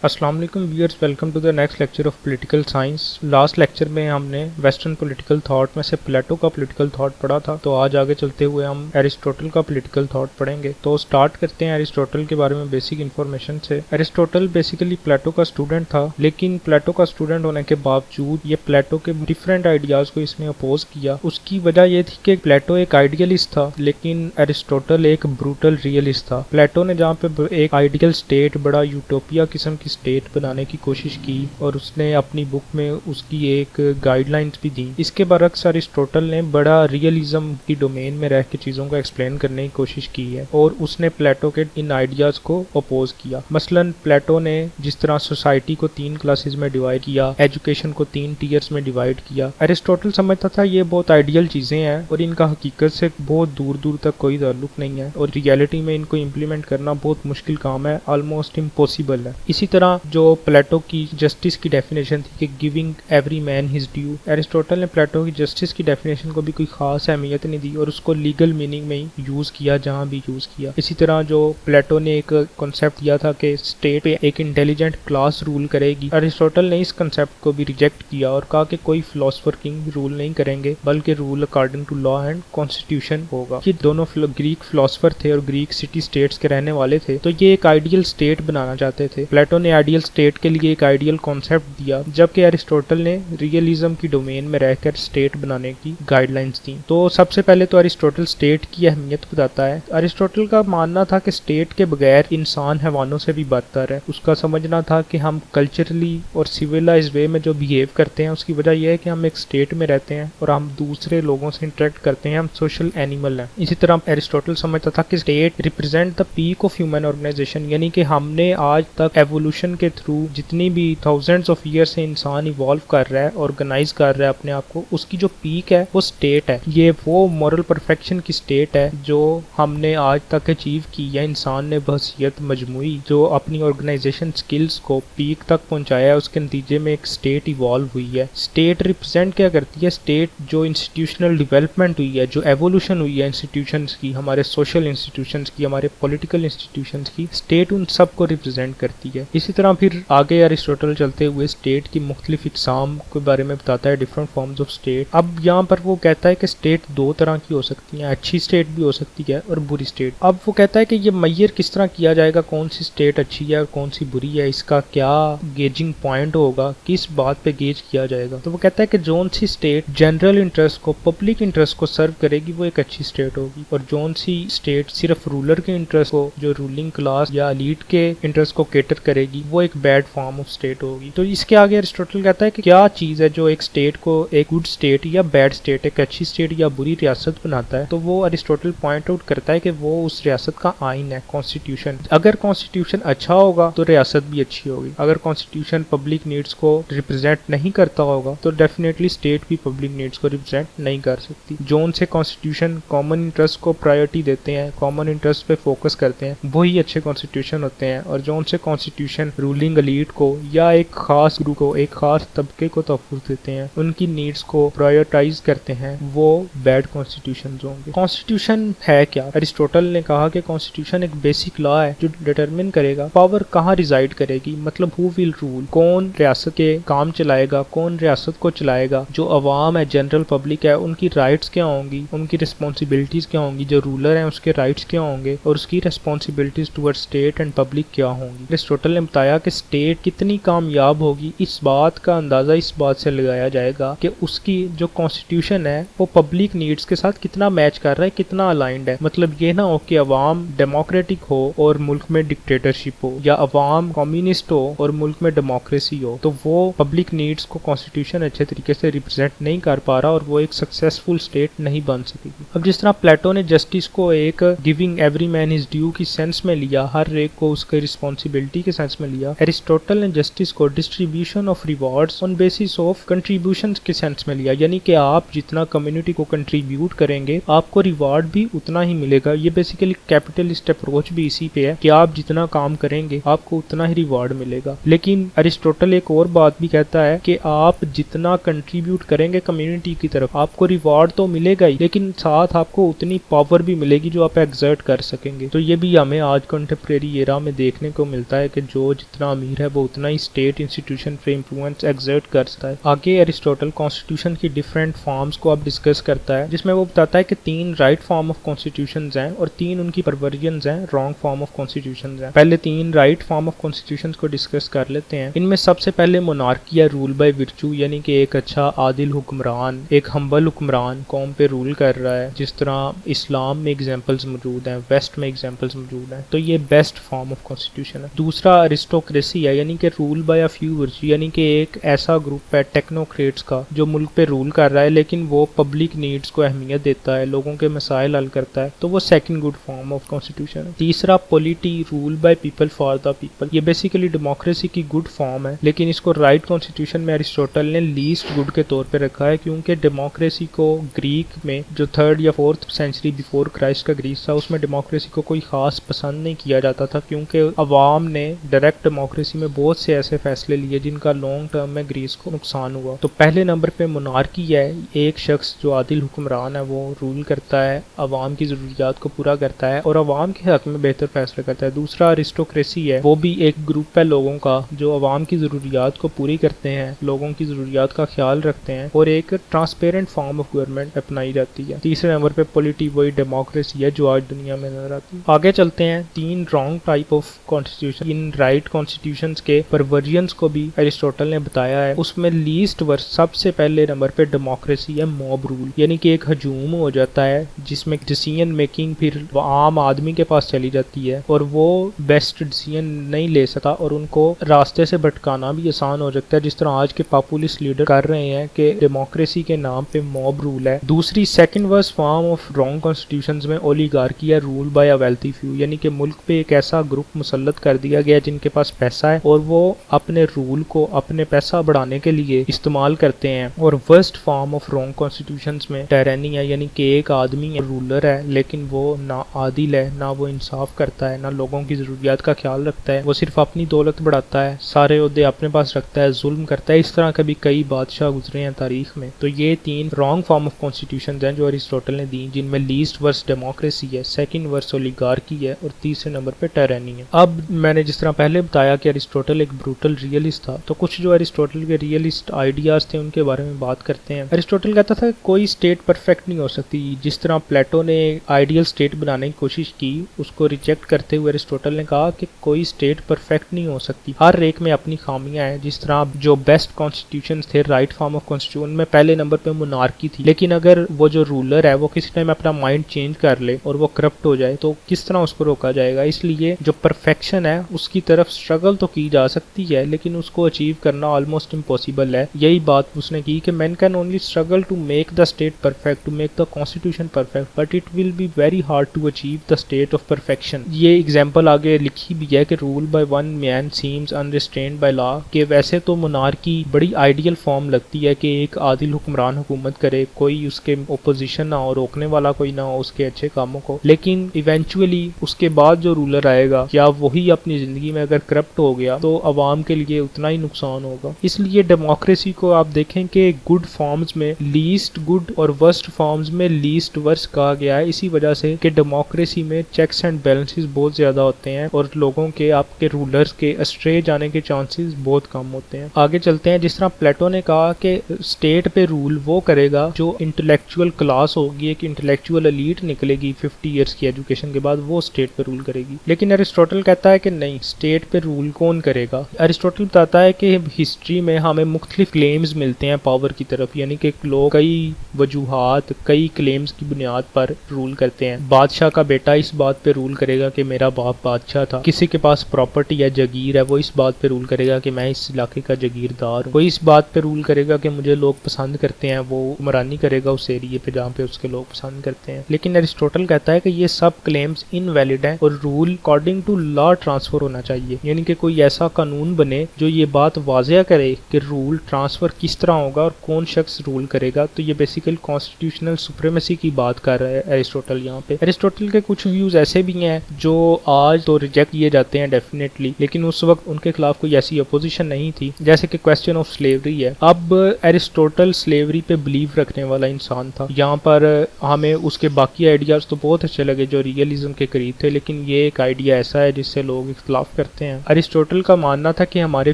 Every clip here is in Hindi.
अस्सलाम वालेकुम viewers, welcome to the next lecture of political science. Last lecture में हमने वेस्टर्न पॉलिटिकल थॉट में से प्लेटो का पॉलिटिकल थॉट पढ़ा था, तो आज आगे चलते हुए हम एरिस्टोटल का पॉलिटिकल थॉट पढ़ेंगे। तो स्टार्ट करते हैं एरिस्टोटल के बारे में बेसिक इन्फॉर्मेशन से। एरिस्टोटल बेसिकली प्लेटो का स्टूडेंट था, लेकिन प्लेटो का स्टूडेंट होने के बावजूद ये प्लेटो के डिफरेंट आइडियाज को इसने अपोज किया। उसकी वजह यह थी कि प्लेटो एक आइडियलिस्ट था, लेकिन एरिस्टोटल एक ब्रूटल रियलिस्ट था। प्लेटो ने जहाँ पे एक आइडियल स्टेट, बड़ा यूटोपिया किस्म की स्टेट बनाने की कोशिश की और उसने अपनी बुक में उसकी एक गाइडलाइंस भी दी। इसके बरक्स अरिस्टोटल ने बड़ा रियलिज्म की डोमेन में रह के चीज़ों को एक्सप्लेन करने की कोशिश की है और उसने प्लेटो के इन आइडियाज को अपोज किया। मसलन प्लेटो ने जिस तरह सोसाइटी को 3 क्लासेस में डिवाइड किया, एजुकेशन को 3 टीयर्स में डिवाइड किया, अरिस्टोटल समझता था ये बहुत आइडियल चीज़ें हैं और इनका हकीकत से बहुत दूर दूर तक कोई ताल्लुक नहीं है और रियलिटी में इनको इम्प्लीमेंट करना बहुत मुश्किल काम है, ऑलमोस्ट इम्पॉसिबल है। इसी तरह जो प्लेटो की जस्टिस की डेफिनेशन थी कि giving every man his due, Aristotle ने प्लेटो की जस्टिस की डेफिनेशन को भी कोई खास अहमियत नहीं दी और उसको लीगल मीनिंग में ही यूज किया जहां भी यूज किया। इसी तरह जो प्लेटो ने एक कॉन्सेप्ट दिया था कि स्टेट पे एक इंटेलिजेंट क्लास रूल करेगी, अरिस्टोटल ने इस कॉन्सेप्ट को भी रिजेक्ट किया और कहा कि कोई फिलोसफर किंग रूल नहीं करेंगे, बल्कि rule according to law and constitution होगा। ये दोनों ग्रीक फिलोसफर थे और ग्रीक सिटी स्टेट्स के रहने वाले थे, तो ये एक आइडियल स्टेट बनाना चाहते थे। प्लेटो ने आइडियल स्टेट के लिए एक आइडियल कॉन्सेप्ट दिया, जबकि एरिस्टोटल ने रियलिज्म की डोमेन में रहकर स्टेट बनाने की गाइडलाइंस दी। तो सबसे पहले तो अरिस्टोटल स्टेट की अहमियत बताता है। अरिस्टोटल का मानना था कि स्टेट के बगैर इंसान हैवानों से भी बदतर है। उसका समझना था कि हम कल्चरली और सिविलाइज्ड वे में जो बिहेव करते हैं उसकी वजह यह है कि हम एक स्टेट में रहते हैं और हम दूसरे लोगों से इंटरेक्ट करते हैं, हम सोशल एनिमल हैं। इसी तरह एरिस्टोटल समझता था कि state represent the peak of human organisation, यानी कि हमने आज तक एवोल्यूशन के थ्रू जितनी भी थाउजेंड्स ऑफ ईयर से इंसान इवॉल्व कर रहा है, ऑर्गेनाइज कर रहा है अपने आप को, उसकी जो पीक है वो स्टेट है। ये वो मॉरल परफेक्शन की स्टेट है जो हमने आज तक अचीव की है। इंसान ने बहसियत मजमूई जो अपनी ऑर्गेनाइजेशन स्किल्स को पीक तक पहुंचाया है, उसके नतीजे में एक स्टेट इवॉल्व हुई है। स्टेट रिप्रेजेंट क्या करती है? स्टेट जो इंस्टीट्यूशनल डेवलपमेंट हुई है, जो एवोल्यूशन हुई है इंस्टीट्यूशंस की, हमारे सोशल इंस्टीट्यूशंस की, हमारे पॉलिटिकल इंस्टीट्यूशंस की, स्टेट उन सब को रिप्रेजेंट करती है। इसी तरह फिर आगे अरिस्टोटल चलते हुए स्टेट की मुख्तलिफ इकसाम के बारे में बताता है, डिफरेंट फॉर्म्स ऑफ स्टेट। अब यहाँ पर वो कहता है कि स्टेट 2 तरह की हो सकती है, अच्छी स्टेट भी हो सकती है और बुरी स्टेट। अब वो कहता है कि ये मैयर किस तरह किया जाएगा, कौन सी स्टेट अच्छी है और कौन सी बुरी है, इसका क्या गेजिंग पॉइंट होगा, किस बात पे गेज किया जाएगा। तो वो कहता है कि जोन सी स्टेट जनरल इंटरेस्ट को, पब्लिक इंटरेस्ट को सर्व करेगी वो एक अच्छी स्टेट होगी, और जोन सी स्टेट सिर्फ रूलर के इंटरेस्ट को, जो रूलिंग क्लास या एलीट के इंटरेस्ट को केटर करेगी, वो एक बैड फॉर्म ऑफ स्टेट होगी। तो इसके आगे अरिस्टोटल कहता है कि क्या चीज है जो एक स्टेट को एक गुड स्टेट या बैड स्टेट, एक अच्छी स्टेट या बुरी रियासत बनाता है। तो वो अरिस्टोटल पॉइंट आउट करता है कि वो उस रियासत का आइन है, कॉन्स्टिट्यूशन। अगर कॉन्स्टिट्यूशन अच्छा होगा तो रियासत भी अच्छी होगी। अगर कॉन्स्टिट्यूशन पब्लिक नीड्स को रिप्रेजेंट नहीं करता होगा तो डेफिनेटली स्टेट भी पब्लिक नीड्स को रिप्रेजेंट नहीं कर सकती। जोन से कॉन्स्टिट्यूशन कॉमन इंटरेस्ट को प्रायोरिटी देते हैं, कॉमन इंटरेस्ट पे फोकस करते हैं, वही अच्छे कॉन्स्टिट्यूशन होते हैं। और जोन से कॉन्स्टिट्यूशन रूलिंग एलीट को या एक खास ग्रुप को, एक खास तबके को तहफ़्फ़ुज़ देते हैं, उनकी नीड्स को प्रायोरिटाइज करते हैं, वो बैड कॉन्स्टिट्यूशन होंगे। कॉन्स्टिट्यूशन है क्या? अरिस्टोटल ने कहा कि कॉन्स्टिट्यूशन एक बेसिक लॉ है जो डिटरमिन करेगा पावर कहाँ रिजाइड करेगी, मतलब हु विल रूल, कौन रियासत के काम चलाएगा, कौन रियासत को चलाएगा, जो अवाम है, जनरल पब्लिक है, उनकी राइट्स क्या होंगी, उनकी रिस्पॉन्सिबिलिटीज क्या होंगी, जो रूलर है उसके राइट्स क्या होंगे और उसकी responsibilities toward state and public क्या होंगी। अरिस्टोटल ने बताया कि स्टेट कितनी कामयाब होगी, इस बात का अंदाजा इस बात से लगाया जाएगा कि उसकी जो कॉन्स्टिट्यूशन है वो पब्लिक नीड्स के साथ कितना मैच कर रहा है, कितना अलाइंड है। मतलब ये ना हो कि अवाम डेमोक्रेटिक हो और मुल्क में डिक्टेटरशिप हो, या अवाम कम्युनिस्ट हो और मुल्क में डेमोक्रेसी हो, तो वो पब्लिक नीड्स को कॉन्स्टिट्यूशन अच्छे तरीके से रिप्रेजेंट नहीं कर पा रहा और वो एक सक्सेसफुल स्टेट नहीं बन सकेगी। अब जिस तरह प्लेटो ने जस्टिस को एक giving every man his due की सेंस में लिया, हर एक को उसके रिस्पॉन्सिबिलिटी के सेंस में लिया, एरिस्टोटल ने जस्टिस को distribution of rewards on basis of contributions के सेंस में लिया, यानी कि आप जितना कम्युनिटी को कंट्रीब्यूट करेंगे आपको रिवॉर्ड भी उतना ही मिलेगा। ये बेसिकली कैपिटलिस्ट अप्रोच भी इसी पे है कि आप जितना काम करेंगे आपको उतना ही रिवॉर्ड मिलेगा। लेकिन अरिस्टोटल एक और बात भी कहता है कि आप जितना कंट्रीब्यूट करेंगे कम्युनिटी की तरफ, आपको रिवॉर्ड तो मिलेगा ही, लेकिन साथ आपको उतनी पावर भी मिलेगी जो आप एग्जर्ट कर सकेंगे। तो ये भी हमें आज कंटेम्प्रेरी एरा में देखने को मिलता है कि जो वो जितना अमीर है वो उतना ही स्टेट इंस्टीट्यूशन पे इन्फ्लुएंस एक्सर्ट कर सकता है। आगे एरिस्टोटल कॉन्स्टिट्यूशन की डिफरेंट फॉर्म्स को अब डिस्कस करता है, जिसमें वो बताता है कि 3 राइट फॉर्म ऑफ कॉन्स्टिट्यूशंस हैं और 3 उनकी परवर्जन्स हैं रॉन्ग फॉर्म ऑफ कॉन्स्टिट्यूशंस हैं। पहले 3 राइट फॉर्म ऑफ कॉन्स्टिट्यूशंस को डिस्कस कर लेते हैं। इनमें सबसे पहले मोनार्की या रूल बाय विर्चू, यानी कि एक अच्छा आदिल हुक्मरान, एक हम्बल हुक्मरान कौम पे रूल कर रहा है, जिस तरह इस्लाम में एग्जांपल्स मौजूद हैं, वेस्ट में एग्जांपल्स मौजूद हैं, तो ये बेस्ट फॉर्म ऑफ कॉन्स्टिट्यूशन है। दूसरा अरिस्टोक्रेसी है, यानी कि रूल बाय अ फ्यू विर्चू, यानी कि एक ऐसा ग्रुप है टेक्नोक्रेट्स का जो मुल्क पे रूल कर रहा है लेकिन वो पब्लिक नीड्स को अहमियत देता है, लोगों के मसाइल हल करता है, तो वो second good form of constitution है। तीसरा polity, rule by people for the people, ये बेसिकली डेमोक्रेसी की गुड फॉर्म है, लेकिन इसको राइट कॉन्स्टिट्यूशन में अरिस्टोटल ने लीस्ट गुड के तौर पे रखा है, क्योंकि डेमोक्रेसी को ग्रीक में जो 3rd या 4th सेंचुरी बिफोर क्राइस्ट का ग्रीस था, उसमें डेमोक्रेसी को कोई खास पसंद नहीं किया जाता था, क्योंकि अवाम ने डायरेक्ट डेमोक्रेसी में बहुत से ऐसे फैसले लिए जिनका लॉन्ग टर्म में ग्रीस को नुकसान हुआ। तो पहले नंबर पे मोनार्की है, एक शख्स जो आदिल हुक्मरान है वो रूल करता है, अवाम की जरूरियात को पूरा करता है और अवाम के हक में बेहतर फैसले करता है। दूसरा अरिस्टोक्रेसी है, वो भी एक ग्रुप है लोगों का जो अवाम की जरूरियात को पूरी करते हैं, लोगों की जरूरियात का ख्याल रखते हैं और एक ट्रांसपेरेंट फॉर्म ऑफ गवर्नमेंट अपनाई जाती है। तीसरे नंबर पे पॉलिटी, वही डेमोक्रेसी है जो आज दुनिया में नजर आती है। आगे चलते हैं 3 wrong type of constitution. In right constitutions के परवर्जन्स को भी अरिस्टोटल ने बताया है। उसमें लीस्ट वर्स सबसे पहले नंबर पे डेमोक्रेसी है, मॉब रूल, यानी कि एक हजूम हो जाता है जिसमें डिसीजन मेकिंग फिर आम आदमी के पास चली जाती है और वो बेस्ट डिसीजन नहीं ले सकता और उनको रास्ते से भटकाना भी आसान हो जाता है, जिस तरह आज के पॉपुलिस्ट लीडर कर रहे हैं कि डेमोक्रेसी के नाम पे मॉब रूल है। दूसरी second worst form of wrong constitutions में ओलिगार्की है, rule by a wealthy few, यानी कि मुल्क पे एक ऐसा ग्रुप मुसल्लत कर दिया गया जिनके पास पैसा है और वो अपने रूल को अपने पैसा बढ़ाने के लिए इस्तेमाल करते हैं। और worst form of wrong constitutions में टायरानी है, यानी कि एक आदमी रूलर है लेकिन वो ना आदिल है, ना वो इंसाफ करता है, ना लोगों की जरूरियात का ख्याल रखता है, वो सिर्फ अपनी दौलत बढ़ाता है, सारे ओहदे अपने पास रखता है, जुल्म करता है। इस तरह के भी कई बादशाह गुजरे हैं तारीख में। तो ये 3 रॉन्ग फॉर्म ऑफ कॉन्स्टिट्यूशन हैं जो अरिस्टोटल ने दी, जिनमें लीस्ट वर्स डेमोक्रेसी है, सेकंड वर्स ओलिगार्की है और तीसरे नंबर पे टायरानी है। अब मैंने जिस तरह पहले बताया कि अरिस्टोटल एक ब्रूटल रियलिस्ट था, तो कुछ जो अरिस्टोटल के रियलिस्ट आइडियाज थे उनके बारे में बात करते हैं। अरिस्टोटल कहता था कोई स्टेट परफेक्ट नहीं हो सकती। जिस तरह प्लेटो ने आइडियल स्टेट बनाने की कोशिश की, उसको रिजेक्ट करते हुए अरिस्टोटल ने कहा कि कोई स्टेट परफेक्ट नहीं हो सकती, हर एक में अपनी खामियां हैं। जिस तरह जो बेस्ट कॉन्स्टिट्यूशन थे राइट फॉर्म ऑफ कॉन्स्टिट्यूशन में पहले नंबर पे मोनार्की थी, लेकिन अगर वो जो रूलर है वो किसी टाइम अपना माइंड चेंज कर ले और वो करप्ट हो जाए तो किस तरह उसको रोका जाएगा। इसलिए जो परफेक्शन है उसकी तरफ स्ट्रगल तो की जा सकती है, लेकिन उसको अचीव करना ऑलमोस्ट इम्पॉसिबल है। यही बात उसने की कि man can only struggle to make the state perfect, to make the constitution perfect, but it will be very hard to achieve the state of perfection. ये एग्जाम्पल आगे लिखी भी है कि rule by one man seems unrestrained by law, कि वैसे तो मोनार्की बड़ी आइडियल फॉर्म लगती है कि एक आदिल हुक्मरान हुकूमत करे, कोई उसके ओपोजिशन ना हो, रोकने वाला कोई ना हो उसके अच्छे कामों को, लेकिन इवेंचुअली उसके बाद जो रूलर आएगा या वही अपनी जिंदगी में अगर करप्ट हो गया तो अवाम के लिए उतना ही नुकसान होगा। इसलिए डेमोक्रेसी को आप देखें कि गुड फॉर्म्स में लीस्ट गुड और वर्स्ट फॉर्म्स में लीस्ट वर्स्ट कहा गया है, इसी वजह से कि डेमोक्रेसी में चेक्स एंड बैलेंसेस बहुत ज्यादा होते हैं और लोगों के आपके रूलर्स के अस्ट्रे जाने के चांसेस बहुत कम होते हैं। आगे चलते हैं। जिस तरह प्लेटो ने कहा कि स्टेट पे रूल वो करेगा जो इंटेलेक्चुअल क्लास होगी, एक इंटेलेक्चुअल एलीट निकलेगी 50 ईयर्स की एजुकेशन के बाद, वो स्टेट पे रूल करेगी। लेकिन अरिस्टोटल कहता है कि नहीं, स्टेट पे रूल कौन करेगा। अरिस्टोटल बताता है कि हिस्ट्री में हमें मुख्तलिफ क्लेम्स मिलते हैं पावर की तरफ, यानी कि लोग कई वजूहात कई क्लेम्स की बुनियाद पर रूल करते हैं। बादशाह का बेटा इस बात पे रूल करेगा कि मेरा बाप बादशाह था, किसी के पास प्रॉपर्टी है जगीर है वो इस बात पे रूल करेगा कि मैं इस इलाके का जगीरदार हूँ, कोई इस बात पे रूल करेगा कि मुझे लोग पसंद करते हैं, वो हुक्मरानी करेगा उस एरिए पे जहाँ पे उसके लोग पसंद करते हैं। लेकिन अरिस्टोटल कहता है कि ये सब क्लेम्स इनवैलिड हैं और rule according to law transfer होना चाहिए, यानी कि कोई ऐसा कानून बने जो ये बात वाज़ेह करे कि रूल ट्रांसफर किस तरह होगा और कौन शख्स रूल करेगा। तो ये बेसिकली कॉन्स्टिट्यूशनल सुप्रीमेसी की बात कर रहा है अरिस्टोटल यहाँ पे। अरिस्टोटल के कुछ व्यूज ऐसे भी हैं जो आज तो रिजेक्ट किए जाते हैं डेफिनेटली, लेकिन उस वक्त उनके खिलाफ कोई ऐसी अपोजिशन नहीं थी, जैसे कि क्वेश्चन ऑफ स्लेवरी है। अब अरिस्टोटल स्लेवरी पे बिलीव रखने वाला इंसान था। यहाँ पर हमें उसके बाकी आइडियाज तो बहुत अच्छे लगे जो रियलिज्म के करीब थे, लेकिन ये एक आइडिया ऐसा है जिससे लोग इख्तलाफ करते समझते हैं। अरिस्टोटल का मानना था कि हमारे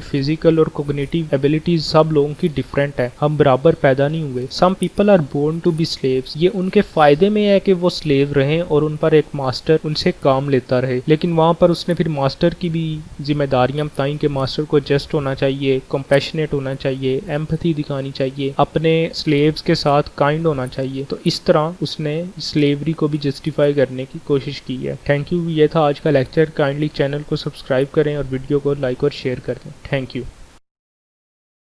फिजिकल और कोग्निटिव एबिलिटीज सब लोगों की डिफरेंट है, हम बराबर पैदा नहीं हुए। Some people are born to be slaves, ये उनके फायदे में है कि वो स्लेव रहें और उन पर एक मास्टर उनसे काम लेता रहे। लेकिन वहाँ पर उसने फिर मास्टर की भी जिम्मेदारियां बताई कि मास्टर को जस्ट होना चाहिए, कंपैशनेट होना चाहिए, एम्पैथी दिखानी चाहिए, अपने स्लेव्स के साथ काइंड होना चाहिए। तो इस तरह उसने स्लेवरी को भी जस्टिफाई करने की कोशिश की है। थैंक यू, ये था आज का लेक्चर। काइंडली चैनल को सब्सक्राइब करें और वीडियो को लाइक और शेयर कर दें। Thank you.